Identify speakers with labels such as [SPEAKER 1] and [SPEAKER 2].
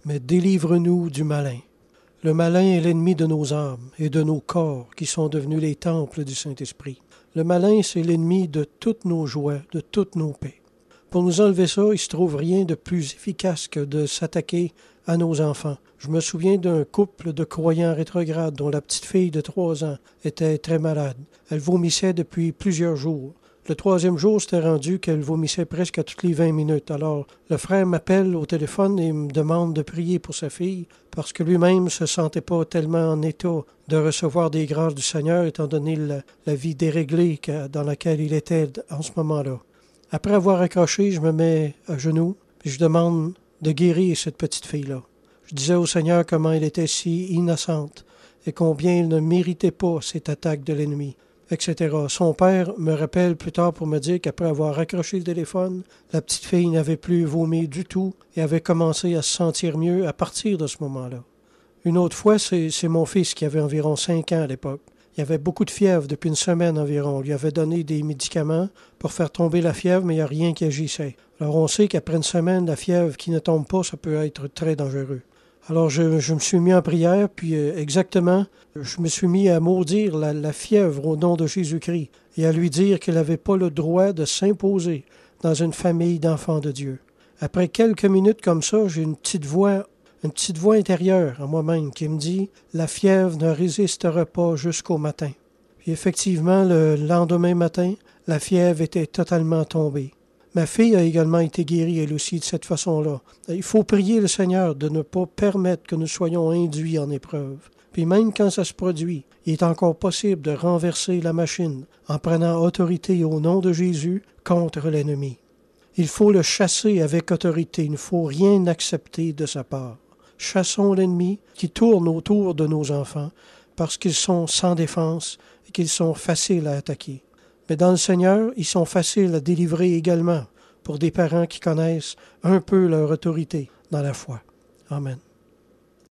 [SPEAKER 1] mais délivre-nous du malin. Le malin est l'ennemi de nos âmes et de nos corps qui sont devenus les temples du Saint-Esprit. Le malin, c'est l'ennemi de toutes nos joies, de toutes nos paix. Pour nous enlever ça, il ne se trouve rien de plus efficace que de s'attaquer à nos enfants. Je me souviens d'un couple de croyants rétrogrades dont la petite fille de 3 ans était très malade. Elle vomissait depuis plusieurs jours. Le 3e jour, c'était rendu qu'elle vomissait presque à toutes les 20 minutes. Alors, le frère m'appelle au téléphone et me demande de prier pour sa fille parce que lui-même ne se sentait pas tellement en état de recevoir des grâces du Seigneur étant donné la vie déréglée dans laquelle il était en ce moment-là. Après avoir accroché, je me mets à genoux et je demande de guérir cette petite fille-là. Je disais au Seigneur comment elle était si innocente et combien elle ne méritait pas cette attaque de l'ennemi, etc. Son père me rappelle plus tard pour me dire qu'après avoir raccroché le téléphone, la petite fille n'avait plus vomi du tout et avait commencé à se sentir mieux à partir de ce moment-là. Une autre fois, c'est mon fils qui avait environ 5 ans à l'époque. Il avait beaucoup de fièvre depuis une semaine environ. On lui avait donné des médicaments pour faire tomber la fièvre, mais il n'y a rien qui agissait. Alors on sait qu'après une semaine, la fièvre qui ne tombe pas, ça peut être très dangereux. Alors je me suis mis en prière, puis exactement, je me suis mis à maudire la fièvre au nom de Jésus-Christ et à lui dire qu'elle n'avait pas le droit de s'imposer dans une famille d'enfants de Dieu. Après quelques minutes comme ça, j'ai une petite voix intérieure en moi-même qui me dit « La fièvre ne résistera pas jusqu'au matin ». Puis effectivement, le lendemain matin, la fièvre était totalement tombée. Ma fille a également été guérie, elle aussi, de cette façon-là. Il faut prier le Seigneur de ne pas permettre que nous soyons induits en épreuve. Puis même quand ça se produit, il est encore possible de renverser la machine en prenant autorité au nom de Jésus contre l'ennemi. Il faut le chasser avec autorité, il ne faut rien accepter de sa part. Chassons l'ennemi qui tourne autour de nos enfants parce qu'ils sont sans défense et qu'ils sont faciles à attaquer. Mais dans le Seigneur, ils sont faciles à délivrer également pour des parents qui connaissent un peu leur autorité dans la foi. Amen.